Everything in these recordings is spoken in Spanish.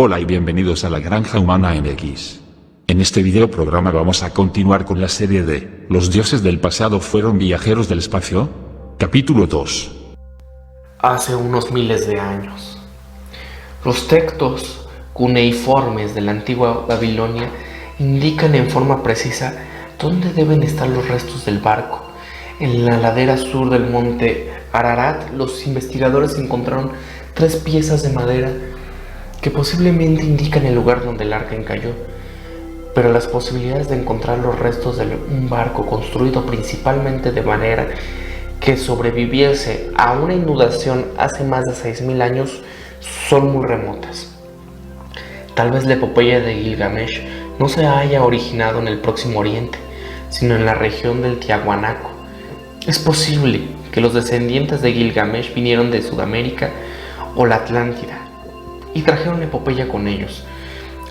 Hola y bienvenidos a la Granja Humana MX. En este video programa vamos a continuar con la serie de ¿Los dioses del pasado fueron viajeros del espacio? Capítulo 2. Hace unos miles de años, los textos cuneiformes de la antigua Babilonia indican en forma precisa dónde deben estar los restos del barco. En la ladera sur del monte Ararat, los investigadores encontraron 3 piezas de madera que posiblemente indican el lugar donde el arca encalló, pero las posibilidades de encontrar los restos de un barco construido principalmente de manera que sobreviviese a una inundación hace más de 6.000 años son muy remotas. Tal vez la epopeya de Gilgamesh no se haya originado en el Próximo Oriente, sino en la región del Tiahuanaco. Es posible que los descendientes de Gilgamesh vinieron de Sudamérica o la Atlántida y trajeron la epopeya con ellos.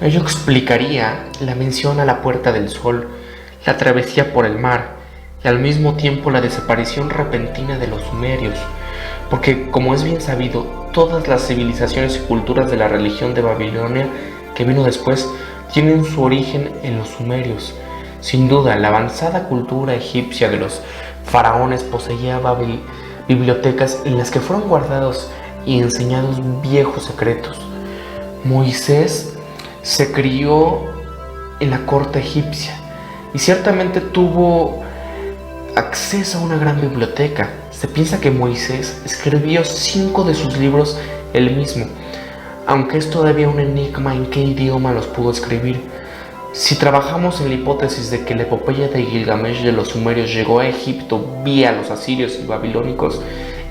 Ello explicaría la mención a la Puerta del Sol, la travesía por el mar y al mismo tiempo la desaparición repentina de los sumerios, porque como es bien sabido, todas las civilizaciones y culturas de la religión de Babilonia que vino después tienen su origen en los sumerios. Sin duda, la avanzada cultura egipcia de los faraones poseía bibliotecas en las que fueron guardados y enseñados viejos secretos. Moisés se crió en la corte egipcia y ciertamente tuvo acceso a una gran biblioteca. Se piensa que Moisés escribió 5 de sus libros él mismo, aunque es todavía un enigma en qué idioma los pudo escribir. Si trabajamos en la hipótesis de que la epopeya de Gilgamesh de los sumerios llegó a Egipto vía los asirios y babilónicos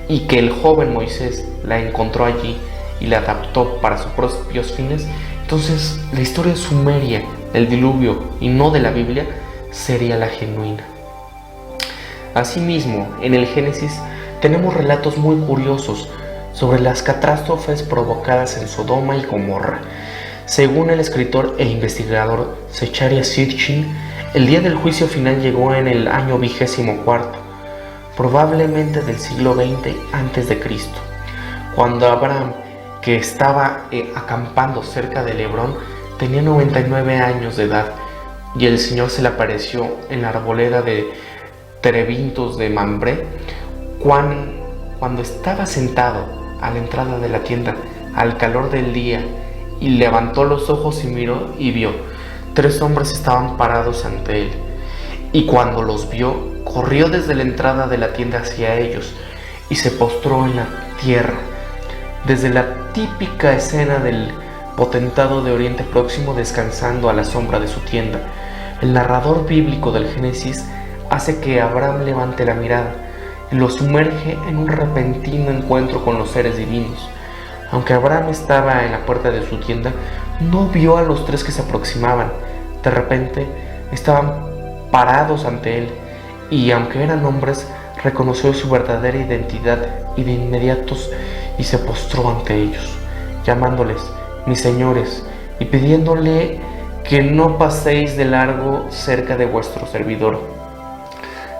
y que el joven Moisés la encontró allí y la adaptó para sus propios fines, entonces la historia sumeria del diluvio y no de la Biblia sería la genuina. Asimismo, en el Génesis tenemos relatos muy curiosos sobre las catástrofes provocadas en Sodoma y Gomorra. Según el escritor e investigador Zecharia Sitchin, el día del juicio final llegó en el año 24, probablemente del siglo XX a.C., cuando Abraham, que estaba acampando cerca de Hebrón, tenía 99 años de edad, y el Señor se le apareció en la arboleda de terebintos de Mambré, cuando estaba sentado a la entrada de la tienda, al calor del día, y levantó los ojos y miró y vio 3 hombres estaban parados ante él, y cuando los vio, corrió desde la entrada de la tienda hacia ellos y se postró en la tierra. Desde la típica escena del potentado de Oriente Próximo descansando a la sombra de su tienda, el narrador bíblico del Génesis hace que Abraham levante la mirada y lo sumerge en un repentino encuentro con los seres divinos. Aunque Abraham estaba en la puerta de su tienda, no vio a los 3 que se aproximaban. De repente estaban parados ante él, y aunque eran hombres, reconoció su verdadera identidad y de inmediato y se postró ante ellos, llamándoles mis señores y pidiéndole que no paséis de largo cerca de vuestro servidor.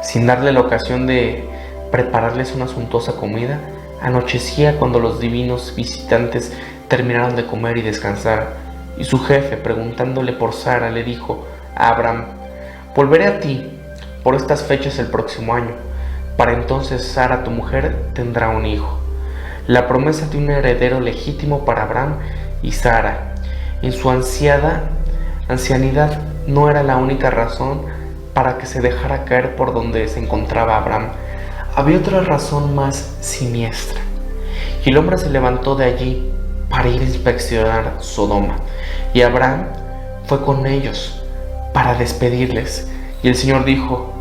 Sin darle la ocasión de prepararles una suntuosa comida, anochecía cuando los divinos visitantes terminaron de comer y descansar, y su jefe, preguntándole por Sara, le dijo a Abraham: volveré a ti por estas fechas el próximo año. Para entonces Sara, tu mujer, tendrá un hijo. La promesa de un heredero legítimo para Abraham y Sara en su ancianidad no era la única razón para que se dejara caer por donde se encontraba Abraham. Había otra razón más siniestra, y el hombre se levantó de allí para ir a inspeccionar Sodoma, y Abraham fue con ellos para despedirles. Y el Señor dijo: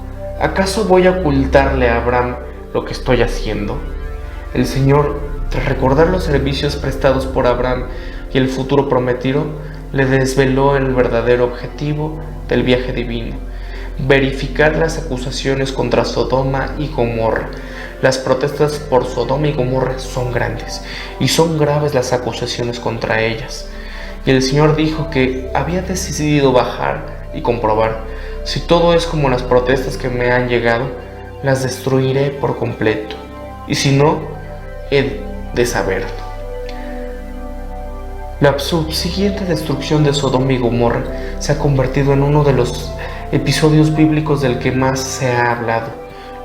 ¿acaso voy a ocultarle a Abraham lo que estoy haciendo? El Señor, tras recordar los servicios prestados por Abraham y el futuro prometido, le desveló el verdadero objetivo del viaje divino: verificar las acusaciones contra Sodoma y Gomorra. Las protestas por Sodoma y Gomorra son grandes, y son graves las acusaciones contra ellas. Y el Señor dijo que había decidido bajar y comprobar. Si todo es como las protestas que me han llegado, las destruiré por completo, y si no, he de saberlo. La subsiguiente destrucción de Sodoma y Gomorra se ha convertido en uno de los episodios bíblicos del que más se ha hablado.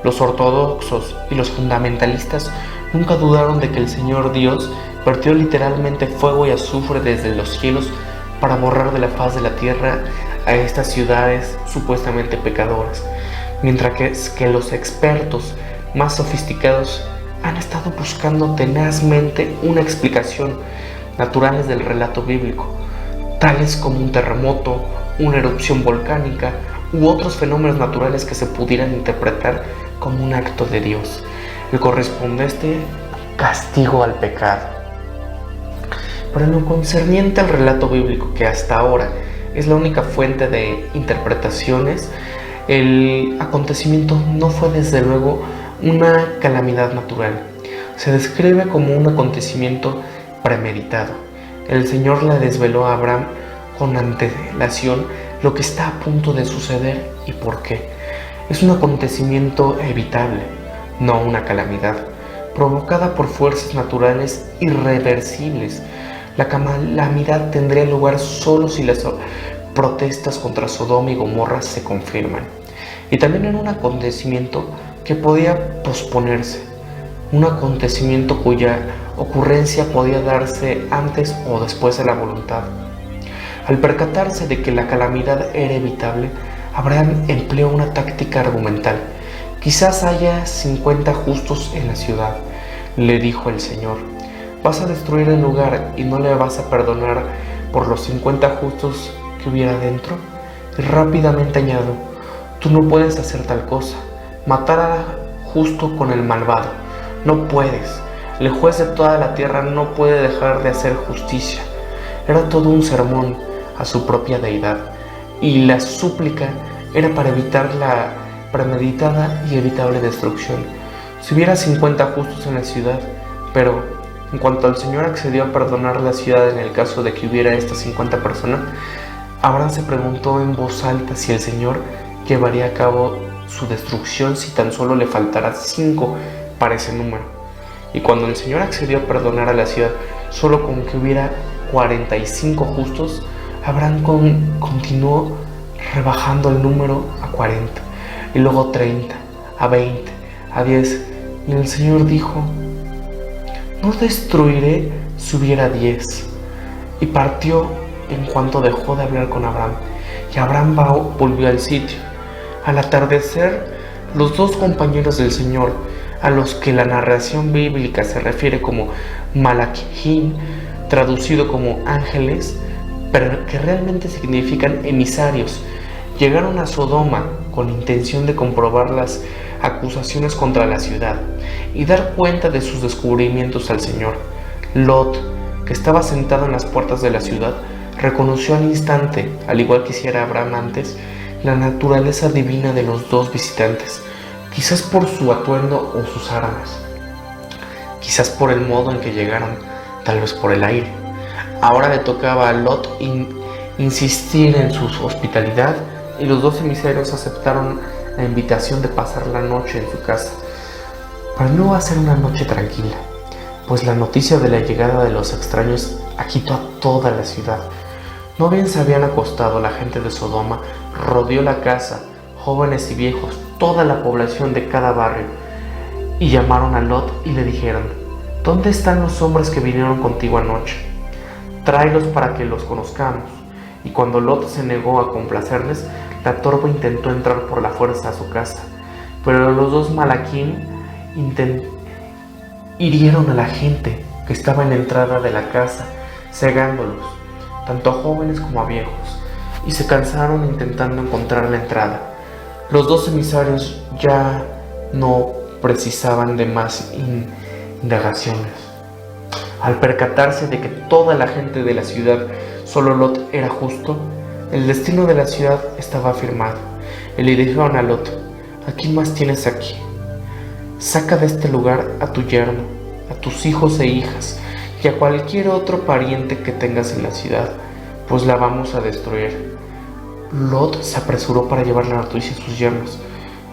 Los ortodoxos y los fundamentalistas nunca dudaron de que el Señor Dios vertió literalmente fuego y azufre desde los cielos para borrar de la faz de la tierra a estas ciudades supuestamente pecadoras, mientras que los expertos más sofisticados han estado buscando tenazmente una explicación naturales del relato bíblico, tales como un terremoto, una erupción volcánica u otros fenómenos naturales que se pudieran interpretar como un acto de Dios, el correspondiente castigo al pecado. Pero en lo concerniente al relato bíblico, que hasta ahora es la única fuente de interpretaciones, el acontecimiento no fue desde luego una calamidad natural. Se describe como un acontecimiento premeditado. El Señor le desveló a Abraham con antelación lo que está a punto de suceder y por qué. Es un acontecimiento evitable, no una calamidad, provocada por fuerzas naturales irreversibles. La calamidad tendría lugar solo si las protestas contra Sodoma y Gomorra se confirman. Y también era un acontecimiento que podía posponerse, un acontecimiento cuya ocurrencia podía darse antes o después de la voluntad. Al percatarse de que la calamidad era evitable, Abraham empleó una táctica argumental. Quizás haya 50 justos en la ciudad, le dijo el Señor. Vas a destruir el lugar y no le vas a perdonar por los 50 justos que hubiera dentro. Y rápidamente añadió, tú no puedes hacer tal cosa, matar a justo con el malvado, no puedes. El juez de toda la tierra no puede dejar de hacer justicia. Era todo un sermón a su propia deidad, y la súplica era para evitar la premeditada y evitable destrucción. Si hubiera 50 justos en la ciudad, pero en cuanto el Señor accedió a perdonar la ciudad en el caso de que hubiera estas 50 personas, Abraham se preguntó en voz alta si el Señor llevaría a cabo su destrucción si tan solo le faltara 5 para ese número. Y cuando el Señor accedió a perdonar a la ciudad solo con que hubiera 45 justos, Abraham continuó rebajando el número a 40, y luego 30, a 20, a 10. Y el Señor dijo, no destruiré si hubiera 10. Y partió en cuanto dejó de hablar con Abraham. Y Abraham volvió al sitio. Al atardecer, los dos compañeros del Señor, a los que la narración bíblica se refiere como Malachim, traducido como ángeles, pero que realmente significan emisarios, llegaron a Sodoma con intención de comprobar las acusaciones contra la ciudad y dar cuenta de sus descubrimientos al Señor. Lot, que estaba sentado en las puertas de la ciudad, reconoció al instante, al igual que hiciera Abraham antes, la naturaleza divina de los dos visitantes, quizás por su atuendo o sus armas, quizás por el modo en que llegaron, tal vez por el aire. Ahora le tocaba a Lot insistir en su hospitalidad, y los dos emisarios aceptaron la invitación de pasar la noche en su casa. Pero no va a ser una noche tranquila, pues la noticia de la llegada de los extraños agitó a toda la ciudad. No bien se habían acostado, la gente de Sodoma rodeó la casa, jóvenes y viejos, toda la población de cada barrio, y llamaron a Lot y le dijeron, ¿dónde están los hombres que vinieron contigo anoche? Tráelos para que los conozcamos. Y cuando Lot se negó a complacerles, la torpe intentó entrar por la fuerza a su casa, pero los dos Malachim hirieron a la gente que estaba en la entrada de la casa, cegándolos, tanto a jóvenes como a viejos, y se cansaron intentando encontrar la entrada. Los dos emisarios ya no precisaban de más indagaciones. Al percatarse de que toda la gente de la ciudad, solo Lot era justo, el destino de la ciudad estaba firmado. Y le dijeron a Lot, ¿a quién más tienes aquí? Saca de este lugar a tu yerno, a tus hijos e hijas, y a cualquier otro pariente que tengas en la ciudad, pues la vamos a destruir. Lot se apresuró para llevar la noticia a sus yernos,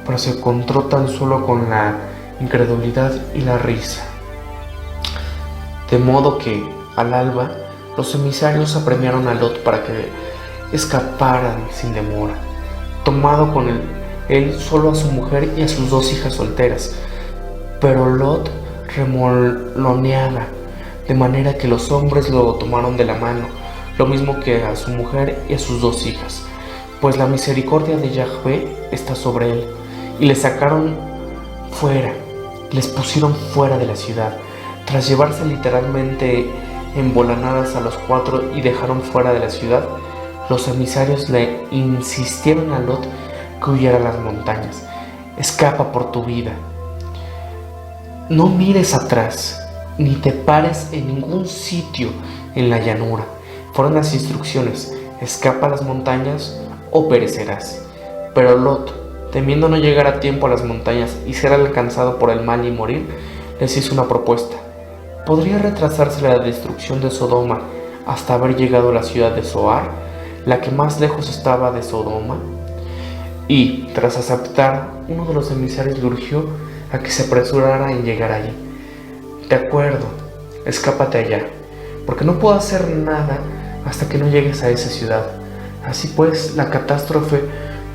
pero se encontró tan solo con la incredulidad y la risa. De modo que, al alba, Los emisarios apremiaron a Lot para que escaparan sin demora, tomado con él solo a su mujer y a sus 2 hijas solteras. Pero Lot remoloneaba, de manera que los hombres lo tomaron de la mano, lo mismo que a su mujer y a sus 2 hijas, pues la misericordia de Yahvé está sobre él. Y les sacaron fuera, les pusieron fuera de la ciudad, tras llevarse literalmente embolanadas a los 4 y dejaron fuera de la ciudad. Los emisarios le insistieron a Lot que huyera a las montañas. Escapa por tu vida. No mires atrás, ni te pares en ningún sitio en la llanura. Fueron las instrucciones: escapa a las montañas o perecerás. Pero Lot, temiendo no llegar a tiempo a las montañas y ser alcanzado por el mal y morir, les hizo una propuesta. ¿Podría retrasarse la destrucción de Sodoma hasta haber llegado a la ciudad de Zoar, la que más lejos estaba de Sodoma? Y, tras aceptar, uno de los emisarios le urgió a que se apresurara en llegar allí. De acuerdo, escápate allá, porque no puedo hacer nada hasta que no llegues a esa ciudad. Así pues, la catástrofe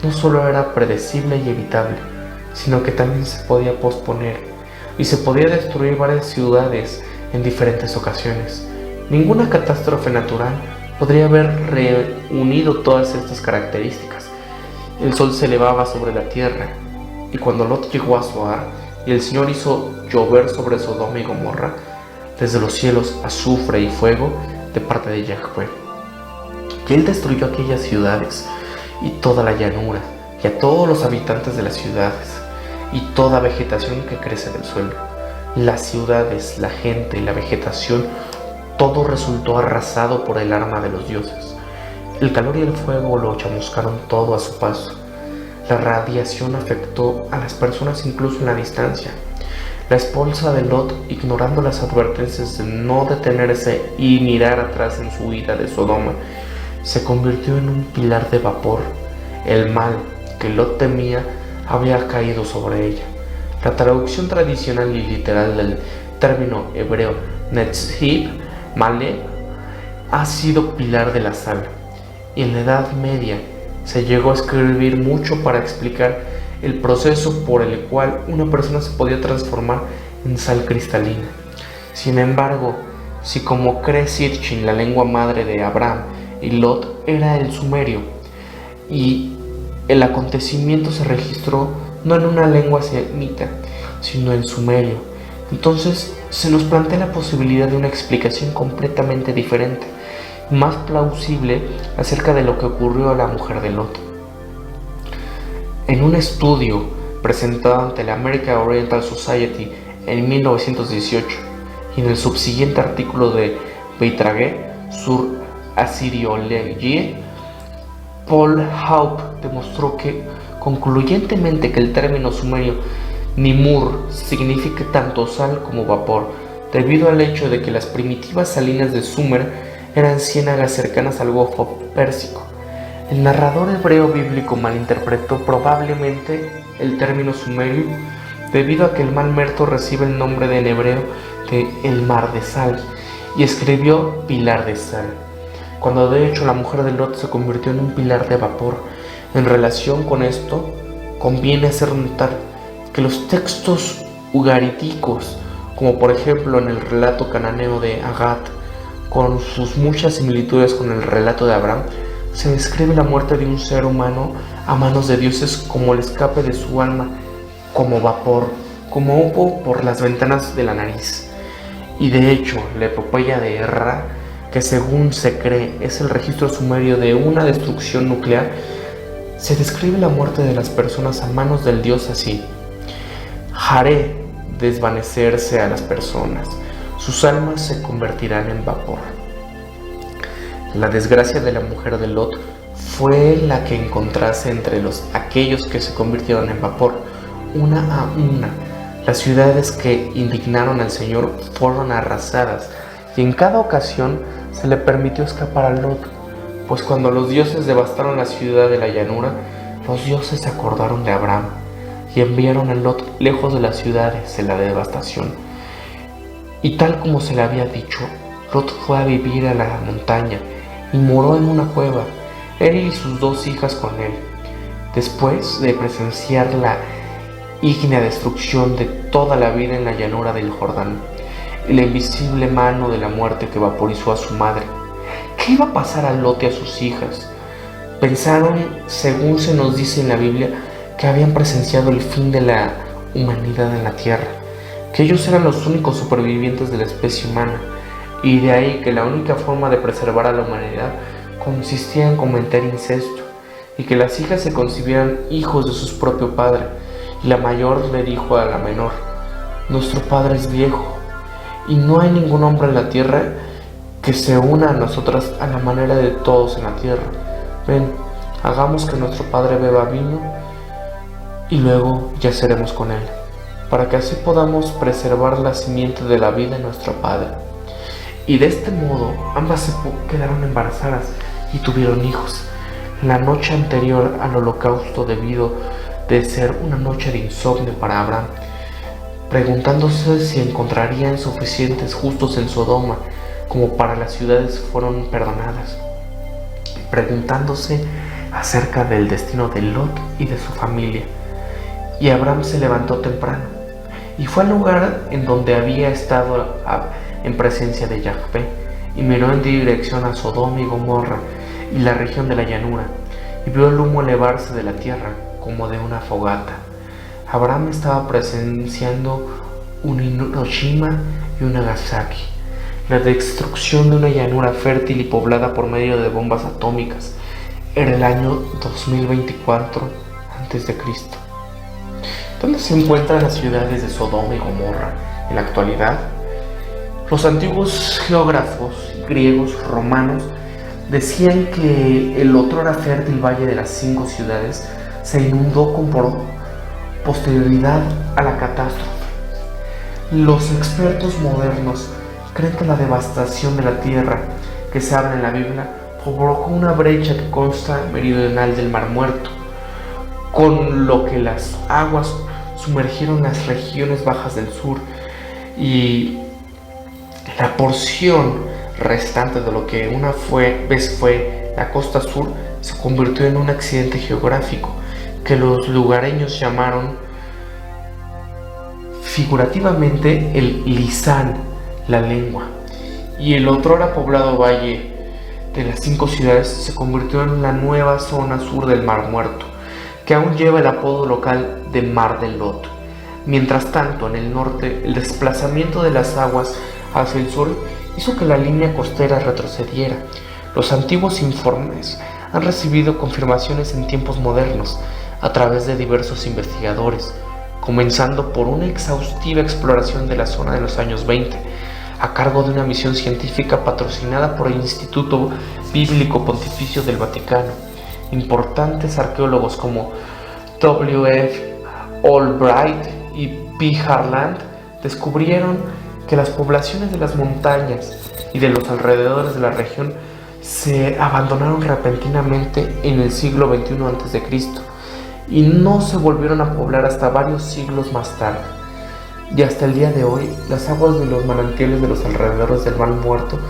no solo era predecible y evitable, sino que también se podía posponer, y se podía destruir varias ciudades en diferentes ocasiones. Ninguna catástrofe natural podría haber reunido todas estas características. El sol se elevaba sobre la tierra, y cuando Lot llegó a Zoar, y el Señor hizo llover sobre Sodoma y Gomorra, desde los cielos azufre y fuego de parte de Yahvé. Y él destruyó aquellas ciudades, y toda la llanura, y a todos los habitantes de las ciudades, y toda vegetación que crece del suelo. Las ciudades, la gente y la vegetación, todo resultó arrasado por el arma de los dioses. El calor y el fuego lo chamuscaron todo a su paso. La radiación afectó a las personas incluso en la distancia. La esposa de Lot, ignorando las advertencias de no detenerse y mirar atrás en su huida de Sodoma, se convirtió en un pilar de vapor. El mal que Lot temía había caído sobre ella. La traducción tradicional y literal del término hebreo Netzhib Male ha sido pilar de la sal, y en la Edad Media se llegó a escribir mucho para explicar el proceso por el cual una persona se podía transformar en sal cristalina. Sin embargo, si como cree Sitchin, la lengua madre de Abraham y Lot era el sumerio, y el acontecimiento se registró no en una lengua semita, sino en sumerio, entonces se nos plantea la posibilidad de una explicación completamente diferente, más plausible acerca de lo que ocurrió a la mujer de Lot. En un estudio presentado ante la American Oriental Society en 1918 y en el subsiguiente artículo de Beitrage sur Assyriologie, Paul Haupt demostró concluyentemente que el término sumerio Nimur significa tanto sal como vapor, debido al hecho de que las primitivas salinas de Sumer eran ciénagas cercanas al Golfo Pérsico. El narrador hebreo bíblico malinterpretó probablemente el término sumerio debido a que el mar Muerto recibe el nombre en hebreo de el mar de sal, y escribió pilar de sal, cuando de hecho la mujer de Lot se convirtió en un pilar de vapor. En relación con esto, conviene hacer notar que los textos ugaríticos, como por ejemplo en el relato cananeo de Agat, con sus muchas similitudes con el relato de Abraham, se describe la muerte de un ser humano a manos de dioses como el escape de su alma, como vapor, como humo por las ventanas de la nariz. Y de hecho, la epopeya de Erra, que según se cree es el registro sumerio de una destrucción nuclear, se describe la muerte de las personas a manos del dios así: haré desvanecerse a las personas, sus almas se convertirán en vapor. La desgracia de la mujer de Lot fue la que encontrase entre aquellos que se convirtieron en vapor, una a una. Las ciudades que indignaron al Señor fueron arrasadas, y en cada ocasión se le permitió escapar a Lot, pues cuando los dioses devastaron la ciudad de la llanura, los dioses se acordaron de Abraham y enviaron a Lot lejos de las ciudades de la devastación. Y tal como se le había dicho, Lot fue a vivir a la montaña y moró en una cueva, él y sus 2 hijas con él. Después de presenciar la ígnea destrucción de toda la vida en la llanura del Jordán y la invisible mano de la muerte que vaporizó a su madre, ¿qué iba a pasar a Lot y a sus hijas? Pensaron, según se nos dice en la Biblia, que habían presenciado el fin de la humanidad en la tierra, que ellos eran los únicos supervivientes de la especie humana, y de ahí que la única forma de preservar a la humanidad consistía en cometer incesto, y que las hijas se concibieran hijos de su propio padre, y la mayor le dijo a la menor: nuestro padre es viejo, y no hay ningún hombre en la tierra que se una a nosotras a la manera de todos en la tierra. Ven, hagamos que nuestro padre beba vino, y luego yaceremos con él, para que así podamos preservar la simiente de la vida en nuestro padre. Y de este modo ambas se quedaron embarazadas y tuvieron hijos. La noche anterior al holocausto, debido de ser una noche de insomnio para Abraham, preguntándose si encontrarían suficientes justos en Sodoma como para las ciudades, fueron perdonadas, preguntándose acerca del destino de Lot y de su familia. Y Abraham se levantó temprano y fue al lugar en donde había estado en presencia de Yahvé, y miró en dirección a Sodoma y Gomorra y la región de la llanura, y vio el humo elevarse de la tierra como de una fogata. Abraham estaba presenciando un Hiroshima y un Nagasaki, la destrucción de una llanura fértil y poblada por medio de bombas atómicas. Era el año 2024 a.C. ¿Dónde se encuentran las ciudades de Sodoma y Gomorra en la actualidad? Los antiguos geógrafos griegos, romanos, decían que el otrora fértil valle de las 5 ciudades se inundó con posterioridad a la catástrofe. Los expertos modernos creen que la devastación de la tierra que se habla en la Biblia provocó una brecha que consta meridional del Mar Muerto, con lo que las aguas sumergieron las regiones bajas del sur, y la porción restante de lo que una vez fue la costa sur se convirtió en un accidente geográfico que los lugareños llamaron figurativamente el Lisán, la lengua, y el otrora poblado valle de las 5 ciudades se convirtió en la nueva zona sur del Mar Muerto, que aún lleva el apodo local de Mar del Lot. Mientras tanto, en el norte, el desplazamiento de las aguas hacia el sur hizo que la línea costera retrocediera. Los antiguos informes han recibido confirmaciones en tiempos modernos a través de diversos investigadores, comenzando por una exhaustiva exploración de la zona de los años 20, a cargo de una misión científica patrocinada por el Instituto Bíblico Pontificio del Vaticano. Importantes arqueólogos como W.F. Albright y P. Harland descubrieron que las poblaciones de las montañas y de los alrededores de la región se abandonaron repentinamente en el siglo XXI a.C. y no se volvieron a poblar hasta varios siglos más tarde. Y hasta el día de hoy, las aguas de los manantiales de los alrededores del Mar Muerto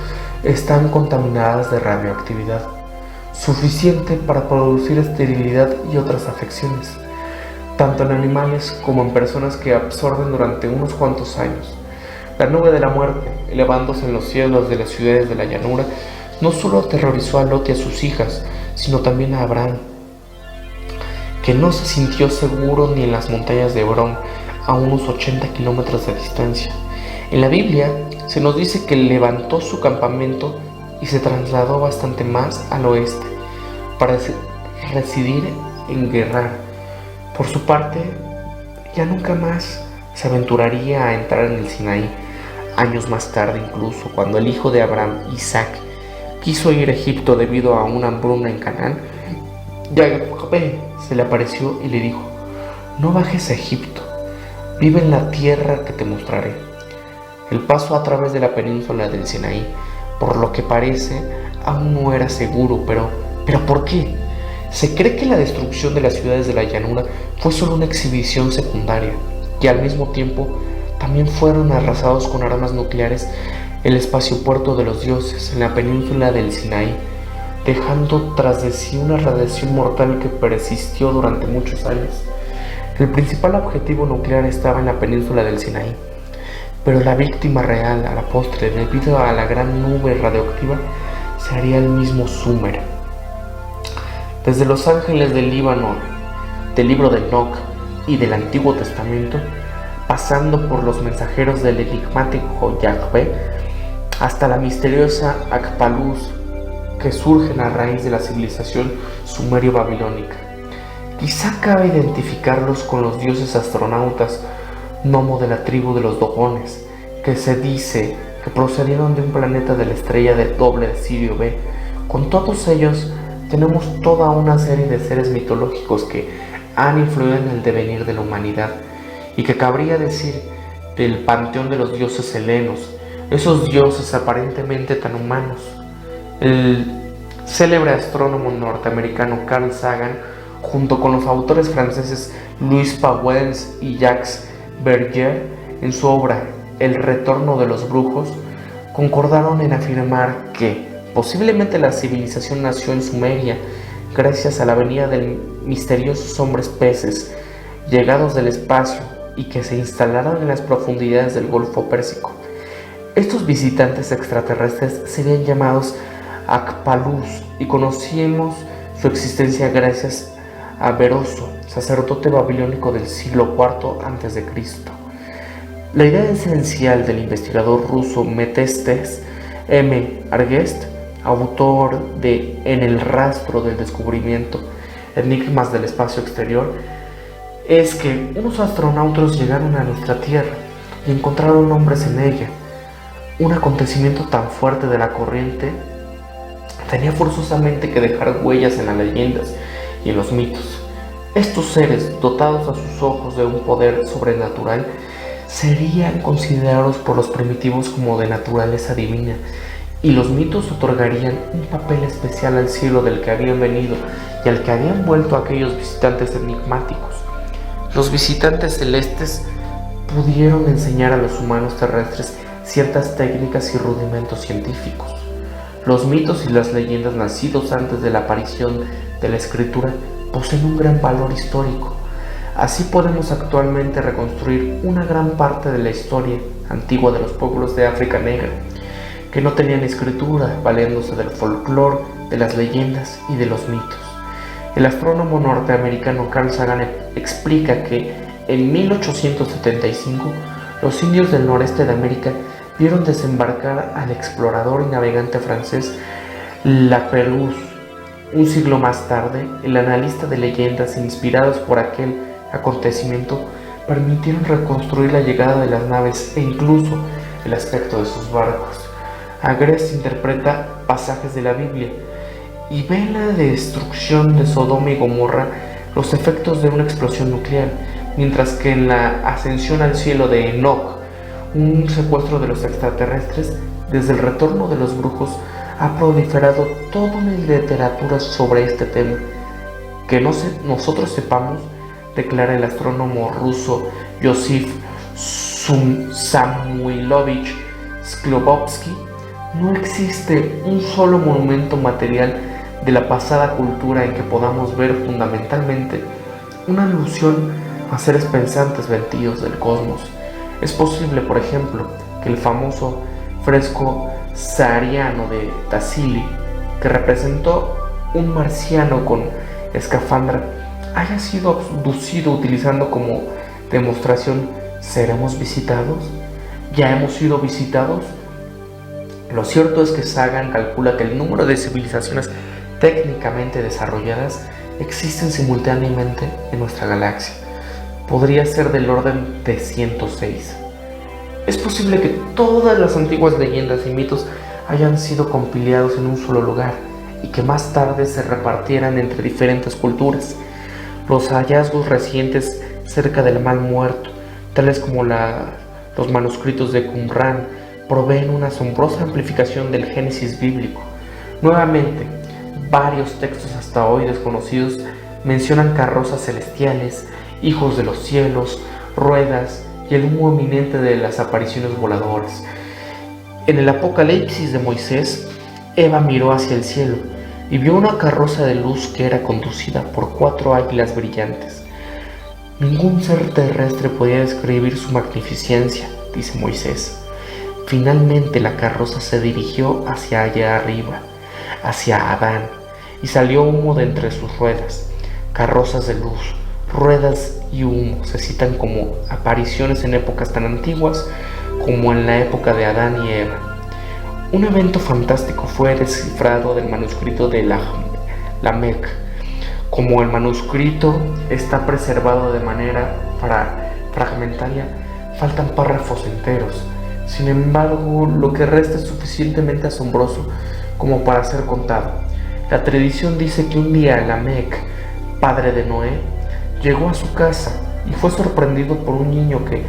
están contaminadas de radioactividad, suficiente para producir esterilidad y otras afecciones, tanto en animales como en personas que absorben durante unos cuantos años. La nube de la muerte, elevándose en los cielos de las ciudades de la llanura, no solo aterrorizó a Lot y a sus hijas, sino también a Abraham, que no se sintió seguro ni en las montañas de Hebrón, a unos 80 kilómetros de distancia. En la Biblia se nos dice que levantó su campamento y se trasladó bastante más al oeste para residir en Gerar. Por su parte, ya nunca más se aventuraría a entrar en el Sinaí. Años más tarde, incluso cuando el hijo de Abraham, Isaac, quiso ir a Egipto debido a una hambruna en Canaán, Yahvé se le apareció y le dijo: no bajes a Egipto, vive en la tierra que te mostraré. El paso a través de la península del Sinaí, por lo que parece, aún no era seguro, pero ¿por qué? Se cree que la destrucción de las ciudades de la llanura fue solo una exhibición secundaria, y al mismo tiempo también fueron arrasados con armas nucleares el espaciopuerto de los dioses en la península del Sinaí, dejando tras de sí una radiación mortal que persistió durante muchos años. El principal objetivo nuclear estaba en la península del Sinaí, pero la víctima real a la postre, debido a la gran nube radioactiva, sería el mismo Sumer. Desde los ángeles del Líbano, del libro de Enoc y del Antiguo Testamento, pasando por los mensajeros del enigmático Yahvé, hasta la misteriosa Akpaluz, que surgen a raíz de la civilización sumerio-babilónica. Quizá cabe identificarlos con los dioses astronautas Nomo de la tribu de los Dogones, que se dice que procedieron de un planeta de la estrella de doble de Sirio B. Con todos ellos tenemos toda una serie de seres mitológicos que han influido en el devenir de la humanidad, y que cabría decir del panteón de los dioses helenos, esos dioses aparentemente tan humanos. El célebre astrónomo norteamericano Carl Sagan, junto con los autores franceses Louis Pauwels y Jacques Berger, en su obra El retorno de los brujos, concordaron en afirmar que posiblemente la civilización nació en Sumeria gracias a la venida de misteriosos hombres peces llegados del espacio y que se instalaron en las profundidades del Golfo Pérsico. Estos visitantes extraterrestres serían llamados Akpaluz, y conocimos su existencia gracias a Beroso, sacerdote babilónico del siglo IV a.C. La idea esencial del investigador ruso Metestes M. Argest, autor de En el rastro del descubrimiento, Enigmas del espacio exterior, es que unos astronautas llegaron a nuestra Tierra y encontraron hombres en ella. Un acontecimiento tan fuerte de la corriente tenía forzosamente que dejar huellas en las leyendas y en los mitos. Estos seres, dotados a sus ojos de un poder sobrenatural, serían considerados por los primitivos como de naturaleza divina, y los mitos otorgarían un papel especial al cielo del que habían venido y al que habían vuelto aquellos visitantes enigmáticos. Los visitantes celestes pudieron enseñar a los humanos terrestres ciertas técnicas y rudimentos científicos. Los mitos y las leyendas nacidos antes de la aparición de la escritura poseen un gran valor histórico. Así podemos actualmente reconstruir una gran parte de la historia antigua de los pueblos de África Negra, que no tenían escritura, valiéndose del folclore, de las leyendas y de los mitos. El astrónomo norteamericano Carl Sagan explica que en 1875 los indios del noreste de América vieron desembarcar al explorador y navegante francés Lapérouse. Un siglo más tarde, el analista de leyendas inspirados por aquel acontecimiento permitieron reconstruir la llegada de las naves e incluso el aspecto de sus barcos. Agrest interpreta pasajes de la Biblia y ve en la destrucción de Sodoma y Gomorra los efectos de una explosión nuclear, mientras que en la ascensión al cielo de Enoc, un secuestro de los extraterrestres, desde el retorno de los brujos, ha proliferado toda una literatura sobre este tema. Que nosotros sepamos, declara el astrónomo ruso Yosif Samuilovich Sklobovsky, no existe un solo monumento material de la pasada cultura en que podamos ver fundamentalmente una alusión a seres pensantes vertidos del cosmos. Es posible, por ejemplo, que el famoso fresco sahariano de Tassili, que representó un marciano con escafandra, haya sido abducido utilizando como demostración ¿seremos visitados? ¿Ya hemos sido visitados? Lo cierto es que Sagan calcula que el número de civilizaciones técnicamente desarrolladas existen simultáneamente en nuestra galaxia. Podría ser del orden de 106. Es posible que todas las antiguas leyendas y mitos hayan sido compilados en un solo lugar y que más tarde se repartieran entre diferentes culturas. Los hallazgos recientes cerca del Mar Muerto, tales como los manuscritos de Qumrán, proveen una asombrosa amplificación del Génesis bíblico. Nuevamente, varios textos hasta hoy desconocidos mencionan carrozas celestiales, hijos de los cielos, ruedas y el humo eminente de las apariciones voladoras. En el Apocalipsis de Moisés, Eva miró hacia el cielo y vio una carroza de luz que era conducida por 4 águilas brillantes. Ningún ser terrestre podía describir su magnificencia, dice Moisés. Finalmente la carroza se dirigió hacia allá arriba, hacia Adán, y salió humo de entre sus ruedas. Carrozas de luz, ruedas y humo se citan como apariciones en épocas tan antiguas como en la época de Adán y Eva. Un evento fantástico fue descifrado del manuscrito de Lamec. Como el manuscrito está preservado de manera fragmentaria, faltan párrafos enteros. Sin embargo, lo que resta es suficientemente asombroso como para ser contado. La tradición dice que un día Lamec, padre de Noé, llegó a su casa y fue sorprendido por un niño que,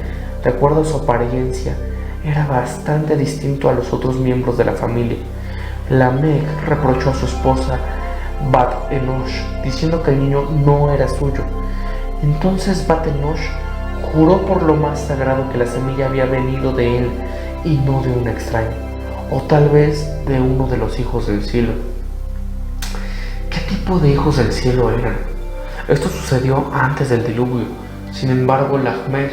de acuerdo a su apariencia, era bastante distinto a los otros miembros de la familia. Lamec reprochó a su esposa Bat Enosh, diciendo que el niño no era suyo. Entonces Bat Enosh juró por lo más sagrado que la semilla había venido de él y no de un extraño, o tal vez de uno de los hijos del cielo. ¿Qué tipo de hijos del cielo eran? Esto sucedió antes del diluvio. Sin embargo, Lamec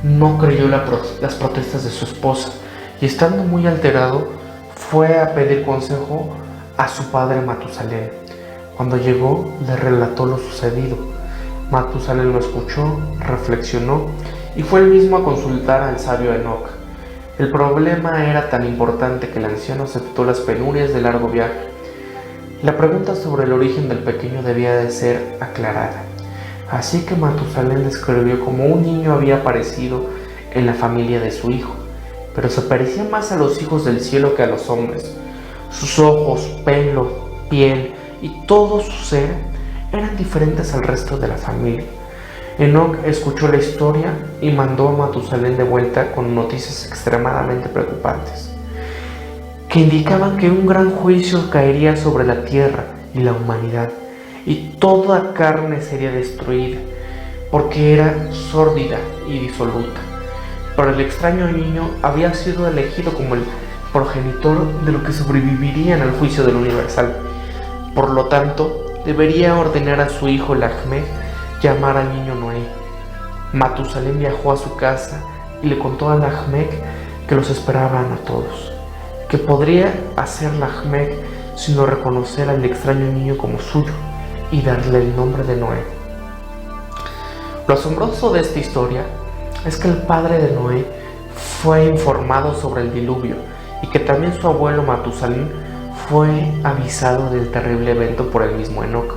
no creyó las protestas de su esposa y, estando muy alterado, fue a pedir consejo a su padre Matusalén. Cuando llegó, le relató lo sucedido. Matusalén lo escuchó, reflexionó y fue él mismo a consultar al sabio Enoc. El problema era tan importante que el anciano aceptó las penurias del largo viaje. La pregunta sobre el origen del pequeño debía de ser aclarada. Así que Matusalén describió cómo un niño había aparecido en la familia de su hijo, pero se parecía más a los hijos del cielo que a los hombres. Sus ojos, pelo, piel y todo su ser eran diferentes al resto de la familia. Enoc escuchó la historia y mandó a Matusalén de vuelta con noticias extremadamente preocupantes, que indicaban que un gran juicio caería sobre la tierra y la humanidad, y toda carne sería destruida, porque era sórdida y disoluta. Pero el extraño niño había sido elegido como el progenitor de lo que sobreviviría en el juicio del universal. Por lo tanto, debería ordenar a su hijo Lamec llamar al niño Noé. Matusalén viajó a su casa y le contó a Lamec que los esperaban a todos. ¿Qué podría hacer Lamec sino reconocer al extraño niño como suyo y darle el nombre de Noé? Lo asombroso de esta historia es que el padre de Noé fue informado sobre el diluvio y que también su abuelo Matusalén fue avisado del terrible evento por el mismo Enoc,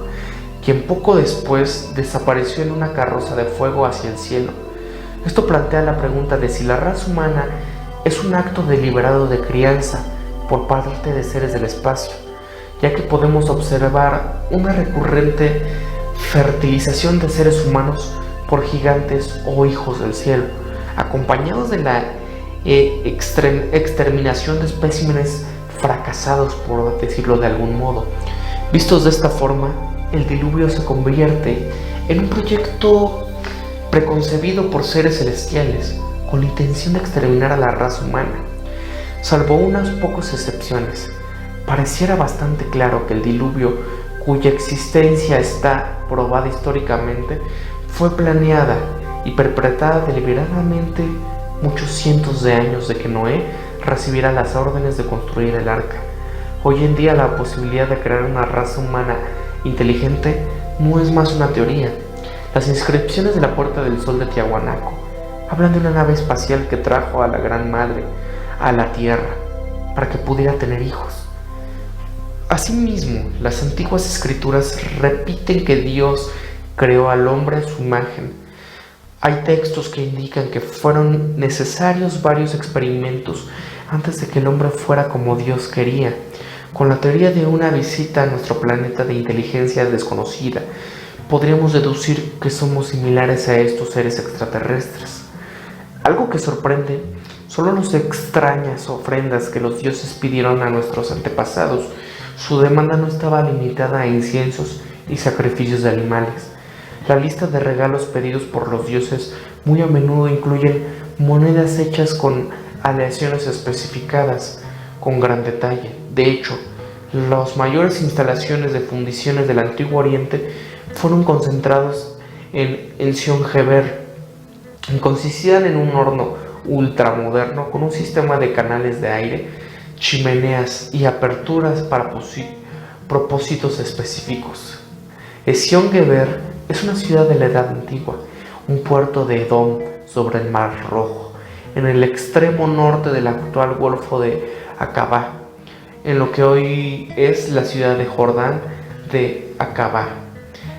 quien poco después desapareció en una carroza de fuego hacia el cielo. Esto plantea la pregunta de si la raza humana es un acto deliberado de crianza por parte de seres del espacio, ya que podemos observar una recurrente fertilización de seres humanos por gigantes o hijos del cielo, acompañados de la exterminación de especímenes fracasados, por decirlo de algún modo. Vistos de esta forma, el diluvio se convierte en un proyecto preconcebido por seres celestiales con la intención de exterminar a la raza humana. Salvo unas pocas excepciones, pareciera bastante claro que el diluvio, cuya existencia está probada históricamente, fue planeada y perpetrada deliberadamente muchos cientos de años de que Noé recibiera las órdenes de construir el arca. Hoy en día la posibilidad de crear una raza humana inteligente no es más una teoría. Las inscripciones de la Puerta del Sol de Tiahuanaco hablan de una nave espacial que trajo a la Gran Madre a la Tierra para que pudiera tener hijos. Asimismo, las antiguas escrituras repiten que Dios creó al hombre a su imagen. Hay textos que indican que fueron necesarios varios experimentos antes de que el hombre fuera como Dios quería. Con la teoría de una visita a nuestro planeta de inteligencia desconocida, podríamos deducir que somos similares a estos seres extraterrestres. Algo que sorprende son las extrañas ofrendas que los dioses pidieron a nuestros antepasados. Su demanda no estaba limitada a inciensos y sacrificios de animales. La lista de regalos pedidos por los dioses muy a menudo incluyen monedas hechas con aleaciones especificadas con gran detalle. De hecho, las mayores instalaciones de fundiciones del Antiguo Oriente fueron concentrados en Ezion-Geber. Consistían en un horno ultramoderno con un sistema de canales de aire, chimeneas y aperturas para propósitos específicos. Ezion-Geber es una ciudad de la Edad Antigua, un puerto de Edom sobre el Mar Rojo, en el extremo norte del actual Golfo de Aqaba, en lo que hoy es la ciudad de Jordán de Aqaba.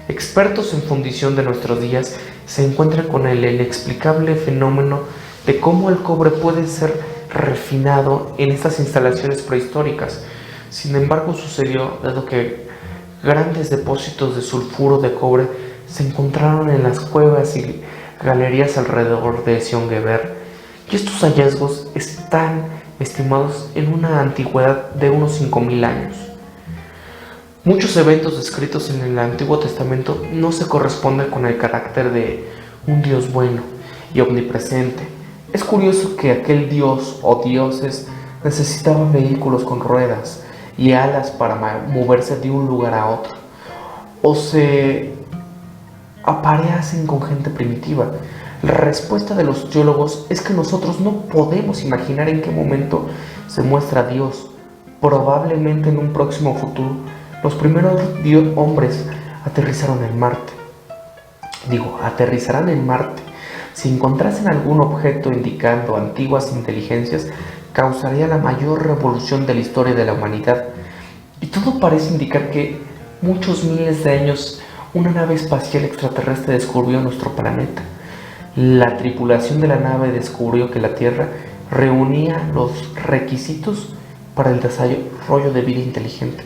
Expertos en fundición de nuestros días se encuentran con el inexplicable fenómeno de cómo el cobre puede ser refinado en estas instalaciones prehistóricas. Sin embargo, sucedió dado que grandes depósitos de sulfuro de cobre se encontraron en las cuevas y galerías alrededor de Ezion-Geber, y estos hallazgos están estimados en una antigüedad de unos 5000 años. Muchos eventos descritos en el Antiguo Testamento no se corresponden con el carácter de un Dios bueno y omnipresente. Es curioso que aquel Dios o dioses necesitaban vehículos con ruedas y alas para moverse de un lugar a otro, o se apareasen con gente primitiva. La respuesta de los teólogos es que nosotros no podemos imaginar en qué momento se muestra Dios. Probablemente en un próximo futuro, los primeros hombres aterrizarán en Marte. Si encontrasen algún objeto indicando antiguas inteligencias, causaría la mayor revolución de la historia de la humanidad. Y todo parece indicar que muchos miles de años una nave espacial extraterrestre descubrió nuestro planeta. La tripulación de la nave descubrió que la Tierra reunía los requisitos para el desarrollo de vida inteligente.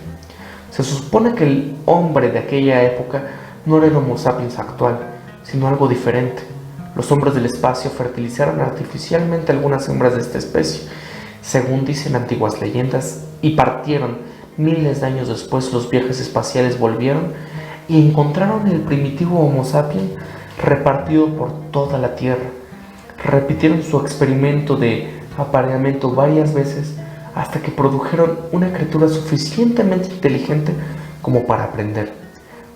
Se supone que el hombre de aquella época no era el Homo sapiens actual, sino algo diferente. Los hombres del espacio fertilizaron artificialmente algunas hembras de esta especie, según dicen antiguas leyendas, y partieron. Miles de años después, los viajes espaciales volvieron y encontraron el primitivo Homo sapiens repartido por toda la Tierra. Repitieron su experimento de apareamiento varias veces hasta que produjeron una criatura suficientemente inteligente como para aprender.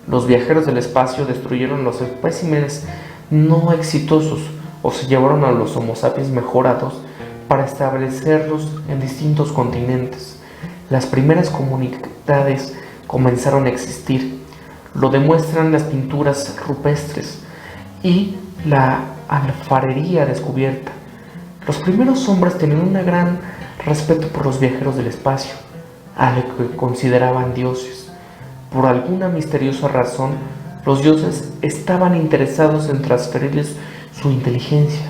Los viajeros del espacio destruyeron los especímenes no exitosos o se llevaron a los Homo sapiens mejorados para establecerlos en distintos continentes. Las primeras comunidades comenzaron a existir. Lo demuestran las pinturas rupestres y la alfarería descubierta. Los primeros hombres tenían un gran respeto por los viajeros del espacio, a los que consideraban dioses. Por alguna misteriosa razón, los dioses estaban interesados en transferirles su inteligencia.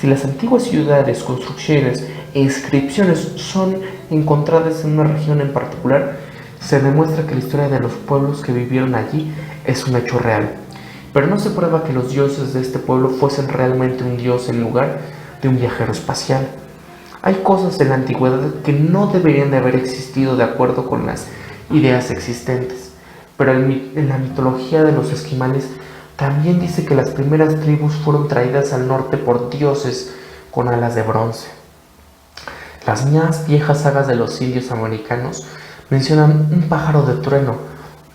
Si las antiguas ciudades, construcciones e inscripciones son encontradas en una región en particular, se demuestra que la historia de los pueblos que vivieron allí es un hecho real. Pero no se prueba que los dioses de este pueblo fuesen realmente un dios en lugar de un viajero espacial. Hay cosas en la antigüedad que no deberían de haber existido de acuerdo con las ideas existentes. Pero en la mitología de los esquimales también dice que las primeras tribus fueron traídas al norte por dioses con alas de bronce. Las más viejas sagas de los indios americanos mencionan un pájaro de trueno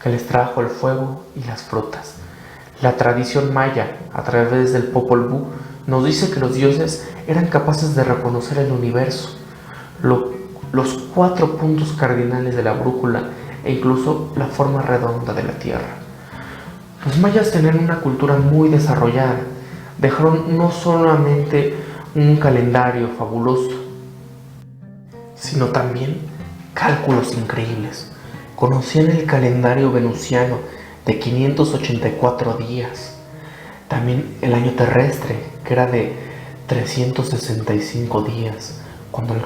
que les trajo el fuego y las frutas. La tradición maya, a través del Popol Vuh, nos dice que los dioses eran capaces de reconocer el universo, los 4 puntos cardinales de la brújula e incluso la forma redonda de la Tierra. Los mayas tenían una cultura muy desarrollada. Dejaron no solamente un calendario fabuloso, sino también cálculos increíbles. Conocían el calendario venusiano de 584 días. También el año terrestre, que era de 365 días, cuando el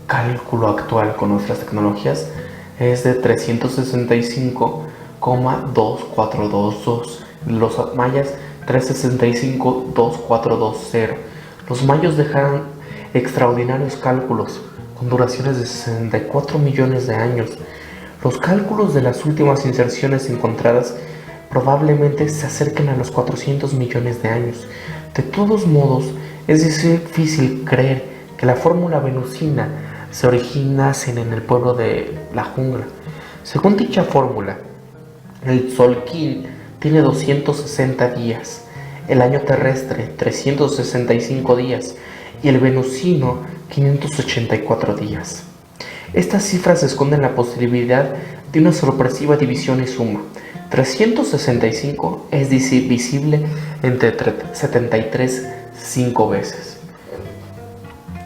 cálculo actual con nuestras tecnologías es de 365,2422. Los mayas 365,2420. Los mayos dejaron extraordinarios cálculos con duraciones de 64 millones de años. Los cálculos de las últimas inserciones encontradas probablemente se acerquen a los 400 millones de años. De todos modos, es difícil creer que la fórmula venusina se originase en el pueblo de la jungla. Según dicha fórmula, el Tzolk'in tiene 260 días, el año terrestre 365 días y el venusino 584 días. Estas cifras esconden la posibilidad de una sorpresiva división y suma. 365 es divisible entre 73 5 veces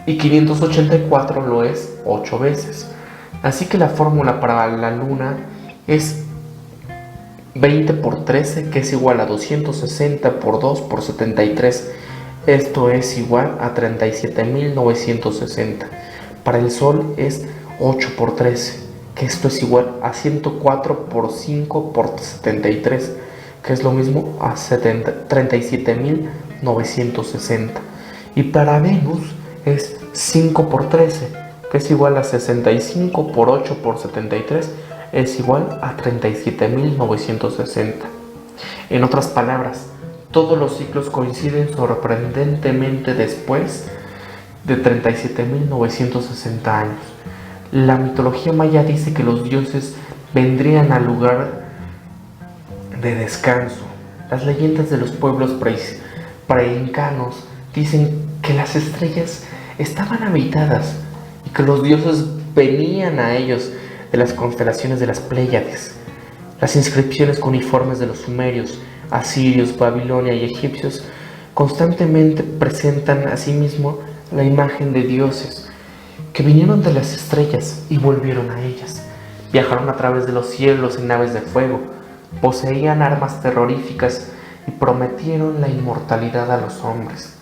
y 584 lo es 8 veces. Así que la fórmula para la luna es 20 por 13, que es igual a 260 por 2 por 73. Esto es igual a 37.960. Para el sol es 8 por 13, que esto es igual a 104 por 5 por 73, que es lo mismo a 37.960. Y para Venus es 5 por 13, que es igual a 65 por 8 por 73, es igual a 37.960. En otras palabras, todos los ciclos coinciden sorprendentemente después de 37.960 años. La mitología maya dice que los dioses vendrían al lugar de descanso. Las leyendas de los pueblos preincanos dicen que las estrellas estaban habitadas y que los dioses venían a ellos de las constelaciones de las Pléyades. Las inscripciones cuneiformes de los sumerios, asirios, babilonia y egipcios constantemente presentan asimismo la imagen de dioses que vinieron de las estrellas y volvieron a ellas. Viajaron a través de los cielos en naves de fuego, poseían armas terroríficas y prometieron la inmortalidad a los hombres.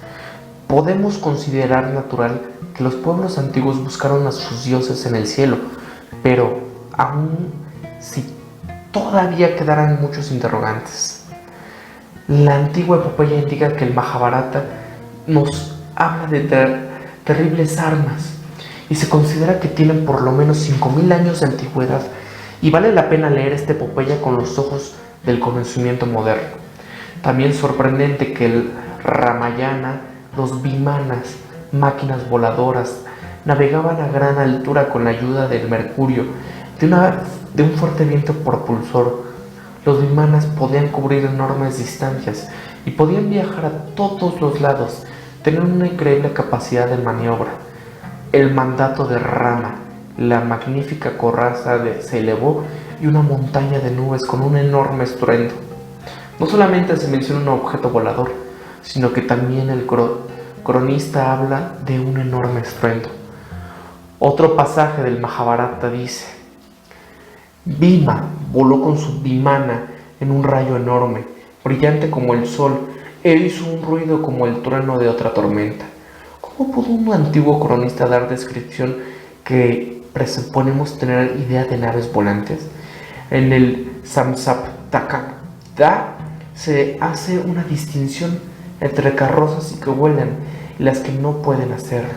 Podemos considerar natural que los pueblos antiguos buscaron a sus dioses en el cielo, pero aún si todavía quedaran muchos interrogantes. La antigua epopeya indica que el Mahabharata nos habla de terribles armas y se considera que tienen por lo menos 5.000 años de antigüedad, y vale la pena leer esta epopeya con los ojos del conocimiento moderno. También es sorprendente que el Ramayana, los vimanas, máquinas voladoras, navegaban a gran altura con la ayuda del mercurio, de un fuerte viento propulsor. Los vimanas podían cubrir enormes distancias y podían viajar a todos los lados, tenían una increíble capacidad de maniobra. El mandato de Rama, la magnífica coraza se elevó y una montaña de nubes con un enorme estruendo. No solamente se menciona un objeto volador, sino que también el cronista habla de un enorme estruendo. Otro pasaje del Mahabharata dice: Bhima voló con su vimana en un rayo enorme, brillante como el sol, e hizo un ruido como el trueno de otra tormenta. ¿Cómo pudo un antiguo cronista dar descripción que presuponemos tener idea de naves volantes? En el Samsaptakada se hace una distinción entre carrozas y que vuelan y las que no pueden hacerlo.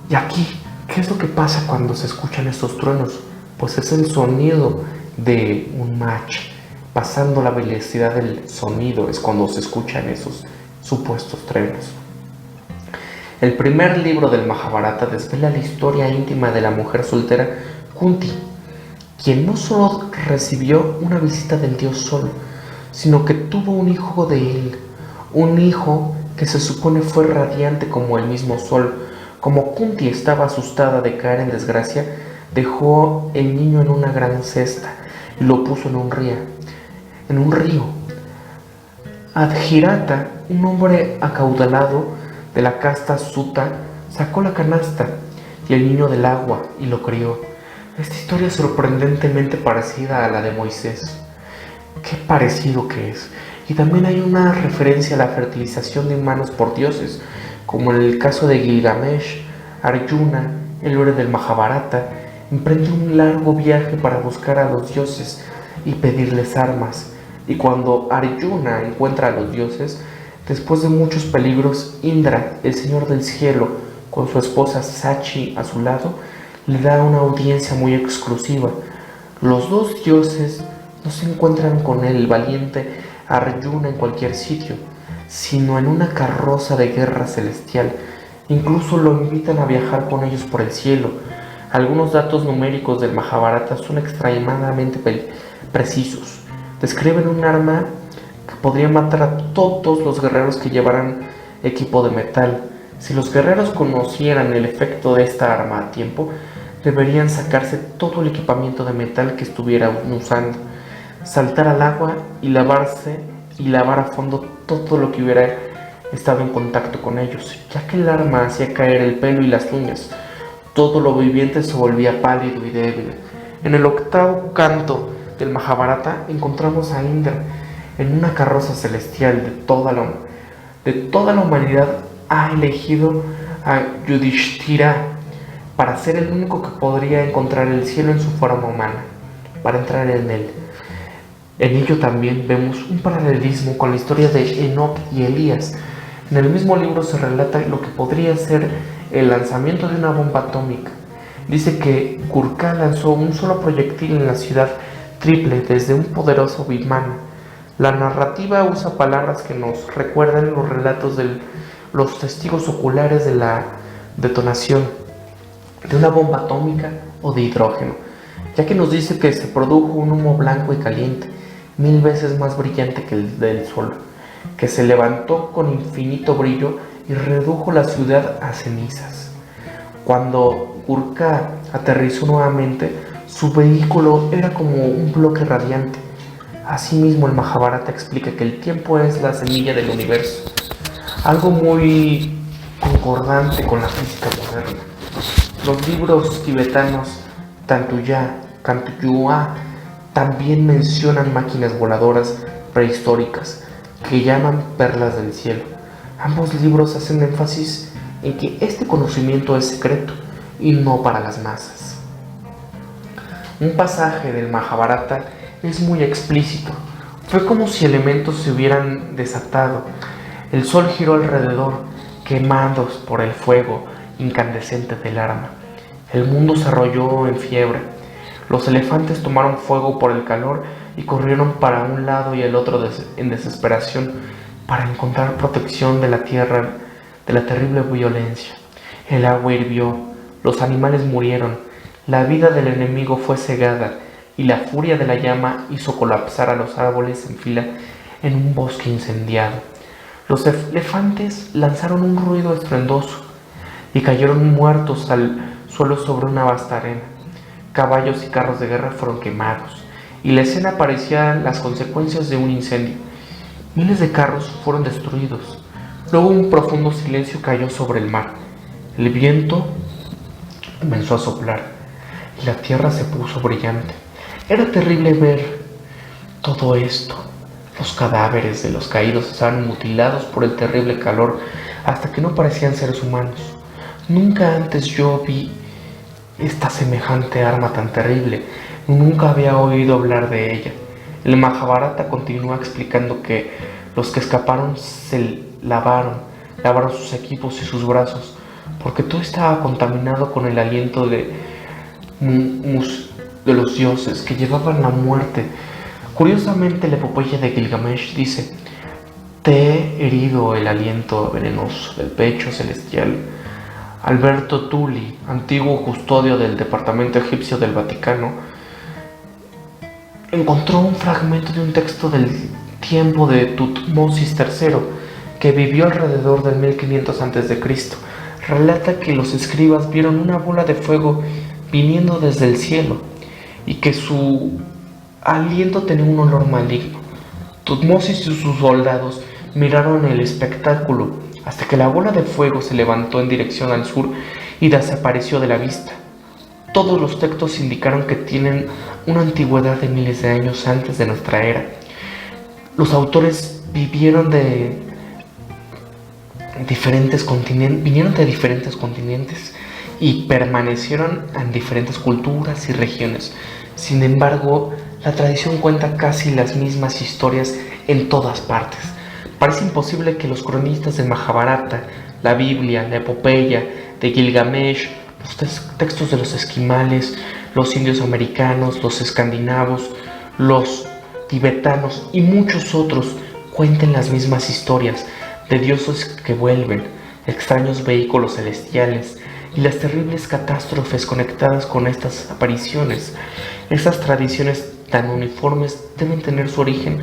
Y aquí, ¿qué es lo que pasa cuando se escuchan estos truenos? Pues es el sonido de un Mach. Pasando la velocidad del sonido es cuando se escuchan esos supuestos truenos. El primer libro del Mahabharata desvela la historia íntima de la mujer soltera Kunti, quien no solo recibió una visita del dios Sol, sino que tuvo un hijo de él, un hijo que se supone fue radiante como el mismo Sol. Como Kunti estaba asustada de caer en desgracia, dejó el niño en una gran cesta y lo puso en un río. Adhirata, un hombre acaudalado de la casta Sutta, sacó la canasta y el niño del agua y lo crió. Esta historia es sorprendentemente parecida a la de Moisés. Qué parecido que es. Y también hay una referencia a la fertilización de humanos por dioses, como en el caso de Gilgamesh. Arjuna, el héroe del Mahabharata, emprende un largo viaje para buscar a los dioses y pedirles armas. Y cuando Arjuna encuentra a los dioses, después de muchos peligros, Indra, el señor del cielo, con su esposa Sachi a su lado, le da una audiencia muy exclusiva. Los dos dioses no se encuentran con el valiente Arjuna en cualquier sitio, sino en una carroza de guerra celestial, Incluso lo invitan a viajar con ellos por el cielo. Algunos datos numéricos del Mahabharata son extremadamente precisos. Describen un arma que podría matar a todos los guerreros que llevaran equipo de metal. Si los guerreros conocieran el efecto de esta arma a tiempo, deberían sacarse todo el equipamiento de metal que estuvieran usando, saltar al agua y lavar a fondo todo lo que hubiera estado en contacto con ellos, ya que el arma hacía caer el pelo y las uñas. Todo lo viviente se volvía pálido y débil. En el octavo canto del Mahabharata encontramos a Indra en una carroza celestial de toda la humanidad. Ha elegido a Yudhishthira para ser el único que podría encontrar el cielo en su forma humana, para entrar en él. En ello también vemos un paralelismo con la historia de Enoch y Elías. En el mismo libro se relata lo que podría ser el lanzamiento de una bomba atómica. Dice que Gurkha lanzó un solo proyectil en la ciudad triple desde un poderoso Vimana. La narrativa usa palabras que nos recuerdan los relatos de los testigos oculares de la detonación de una bomba atómica o de hidrógeno, ya que nos dice que se produjo un humo blanco y caliente, 1000 veces más brillante que el del sol, que se levantó con infinito brillo y redujo la ciudad a cenizas. Cuando Gurkha aterrizó nuevamente, su vehículo era como un bloque radiante. Asimismo, el Mahabharata explica que el tiempo es la semilla del universo, algo muy concordante con la física moderna. Los libros tibetanos Tantuya, Kantuyua también mencionan máquinas voladoras prehistóricas que llaman perlas del cielo. Ambos libros hacen énfasis en que este conocimiento es secreto y no para las masas. Un pasaje del Mahabharata es muy explícito. Fue como si elementos se hubieran desatado. El sol giró alrededor, quemados por el fuego incandescente del arma. El mundo se arrolló en fiebre. Los elefantes tomaron fuego por el calor y corrieron para un lado y el otro en desesperación para encontrar protección de la tierra de la terrible violencia. El agua hirvió, los animales murieron, la vida del enemigo fue cegada y la furia de la llama hizo colapsar a los árboles en fila en un bosque incendiado. Los elefantes lanzaron un ruido estruendoso y cayeron muertos al suelo sobre una vasta arena. Caballos y carros de guerra fueron quemados y la escena parecía las consecuencias de un incendio. Miles de carros fueron destruidos. Luego un profundo silencio cayó sobre el mar. El viento comenzó a soplar y la tierra se puso brillante. Era terrible ver todo esto. Los cadáveres de los caídos estaban mutilados por el terrible calor hasta que no parecían seres humanos. Nunca antes yo vi esta semejante arma tan terrible. Nunca había oído hablar de ella. El Mahabharata continúa explicando que los que escaparon se lavaron sus equipos y sus brazos, porque todo estaba contaminado con el aliento de los dioses que llevaban la muerte. Curiosamente, la epopeya de Gilgamesh dice: te he herido el aliento venenoso del pecho celestial. Alberto Tulli, antiguo custodio del Departamento Egipcio del Vaticano, encontró un fragmento de un texto del tiempo de Tutmosis III, que vivió alrededor del 1500 a.C. Relata que los escribas vieron una bola de fuego viniendo desde el cielo y que su aliento tenía un olor maligno. Tutmosis y sus soldados miraron el espectáculo hasta que la bola de fuego se levantó en dirección al sur y desapareció de la vista. Todos los textos indicaron que tienen una antigüedad de miles de años antes de nuestra era. Los autores vinieron de diferentes continentes y permanecieron en diferentes culturas y regiones. Sin embargo, la tradición cuenta casi las mismas historias en todas partes. Parece imposible que los cronistas del Mahabharata, la Biblia, la epopeya de Gilgamesh, los textos de los esquimales, los indios americanos, los escandinavos, los tibetanos y muchos otros cuenten las mismas historias de dioses que vuelven, extraños vehículos celestiales y las terribles catástrofes conectadas con estas apariciones. Estas tradiciones tan uniformes deben tener su origen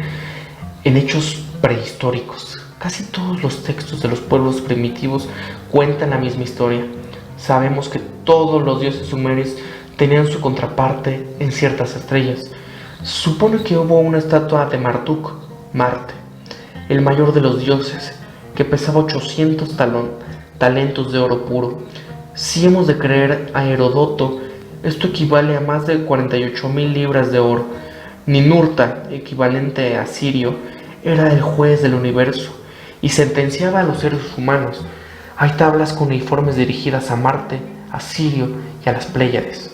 en hechos prehistóricos. Casi todos los textos de los pueblos primitivos cuentan la misma historia. Sabemos que todos los dioses sumerios tenían su contraparte en ciertas estrellas. Se supone que hubo una estatua de Marduk, Marte, el mayor de los dioses, que pesaba 800 talentos de oro puro. Si hemos de creer a Heródoto, esto equivale a más de 48.000 libras de oro. Ninurta, equivalente a Sirio, era el juez del universo y sentenciaba a los seres humanos. Hay tablas cuneiformes dirigidas a Marte, a Sirio y a las Pléyades.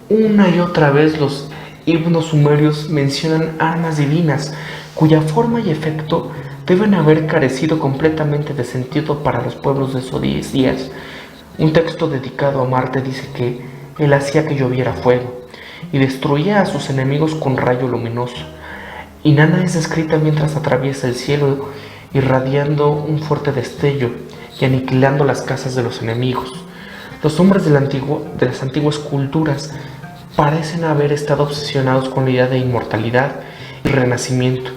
Una y otra vez los himnos sumerios mencionan armas divinas cuya forma y efecto deben haber carecido completamente de sentido para los pueblos de esos 10 días. Un texto dedicado a Marte dice que él hacía que lloviera fuego y destruía a sus enemigos con rayo luminoso. Inanna es descrita mientras atraviesa el cielo, irradiando un fuerte destello y aniquilando las casas de los enemigos. Los hombres de las antiguas culturas parecen haber estado obsesionados con la idea de inmortalidad y renacimiento.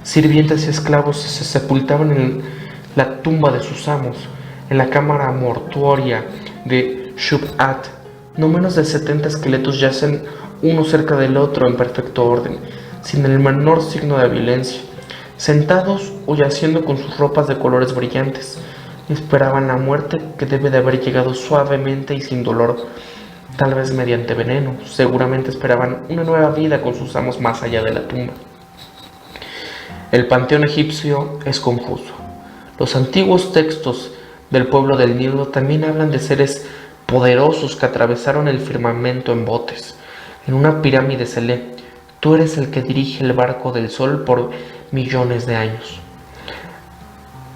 Sirvientes y esclavos se sepultaban en la tumba de sus amos, en la cámara mortuoria de Shub-At. No menos de 70 esqueletos yacen uno cerca del otro en perfecto orden, sin el menor signo de violencia. Sentados o yaciendo con sus ropas de colores brillantes, esperaban la muerte que debe de haber llegado suavemente y sin dolor, tal vez mediante veneno. Seguramente esperaban una nueva vida con sus amos más allá de la tumba. El panteón egipcio es confuso. Los antiguos textos del pueblo del Nilo también hablan de seres poderosos que atravesaron el firmamento en botes. En una pirámide se lee: tú eres el que dirige el barco del sol por millones de años.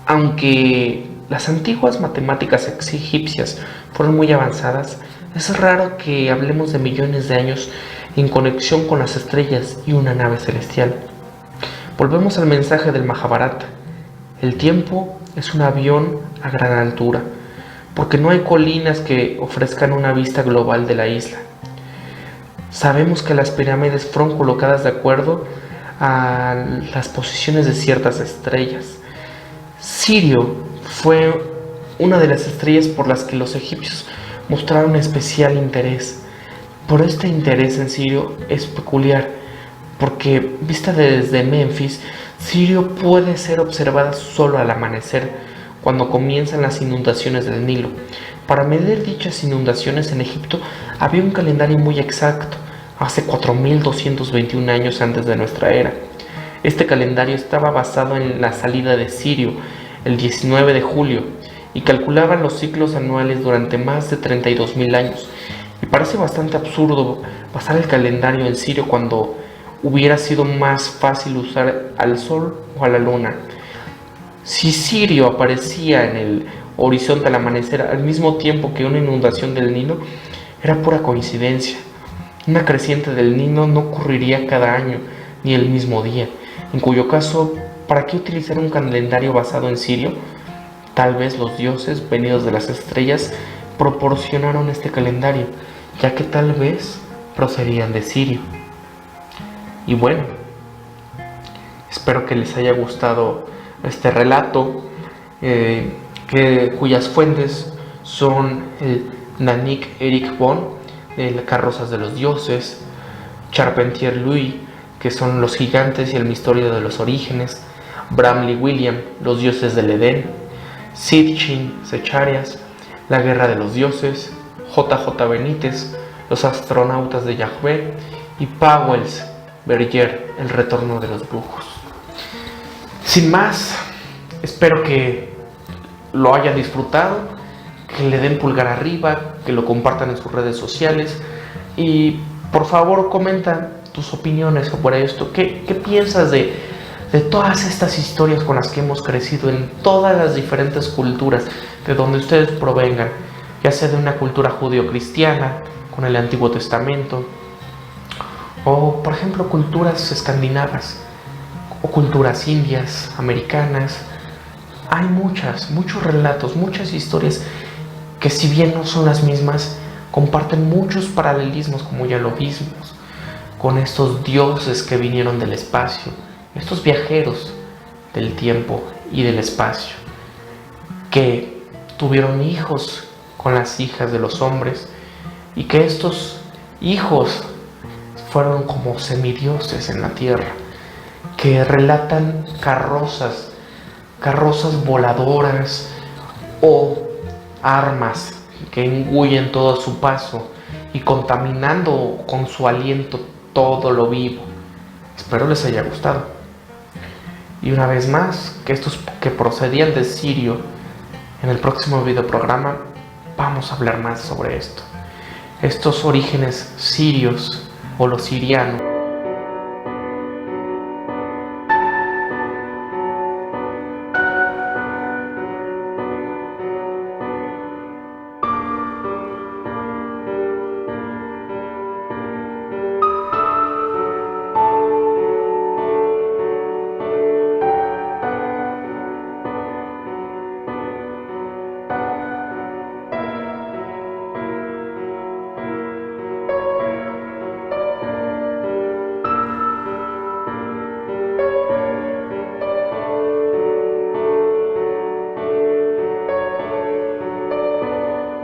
Aunque las antiguas matemáticas egipcias fueron muy avanzadas, es raro que hablemos de millones de años en conexión con las estrellas y una nave celestial. Volvemos al mensaje del Mahabharata. El tiempo es un avión a gran altura, porque no hay colinas que ofrezcan una vista global de la isla. Sabemos que las pirámides fueron colocadas de acuerdo a las posiciones de ciertas estrellas. Sirio fue una de las estrellas por las que los egipcios mostraron especial interés. Por este interés en Sirio es peculiar, porque vista desde Memphis, Sirio puede ser observada solo al amanecer, cuando comienzan las inundaciones del Nilo. Para medir dichas inundaciones en Egipto había un calendario muy exacto, hace 4.221 años antes de nuestra era. Este calendario estaba basado en la salida de Sirio, el 19 de julio, y calculaban los ciclos anuales durante más de 32.000 años. Y parece bastante absurdo basar el calendario en Sirio cuando hubiera sido más fácil usar al sol o a la luna. Si Sirio aparecía en el horizonte al amanecer al mismo tiempo que una inundación del Nilo, era pura coincidencia. Una creciente del Nilo no ocurriría cada año ni el mismo día, en cuyo caso, ¿para qué utilizar un calendario basado en Sirio? Tal vez los dioses venidos de las estrellas proporcionaron este calendario, ya que tal vez procedían de Sirio. Y bueno, espero que les haya gustado este relato, cuyas fuentes son el Nanik Eric Bon, el Carrozas de los Dioses, Charpentier Louis, que son Los Gigantes y el Misterio de los Orígenes, Bramley William, Los Dioses del Edén, Sitchin Secharias, La Guerra de los Dioses, J.J. Benítez, Los Astronautas de Yahvé, y Pauwels Berger, El Retorno de los Brujos. Sin más, espero que lo hayan disfrutado, que le den pulgar arriba, que lo compartan en sus redes sociales y por favor comenta tus opiniones sobre esto. ¿Qué piensas de todas estas historias con las que hemos crecido en todas las diferentes culturas de donde ustedes provengan, ya sea de una cultura judío-cristiana con el Antiguo Testamento, o por ejemplo culturas escandinavas, o culturas indias, americanas, hay muchos relatos, muchas historias que, si bien no son las mismas, comparten muchos paralelismos, como ya lo vimos, con estos dioses que vinieron del espacio, estos viajeros del tiempo y del espacio, que tuvieron hijos con las hijas de los hombres, y que estos hijos fueron como semidioses en la tierra, que relatan carrozas voladoras o armas que engullen todo a su paso y contaminando con su aliento todo lo vivo. Espero les haya gustado. Y una vez más, que estos que procedían de Sirio, en el próximo videoprograma vamos a hablar más sobre esto. Estos orígenes sirios o los sirianos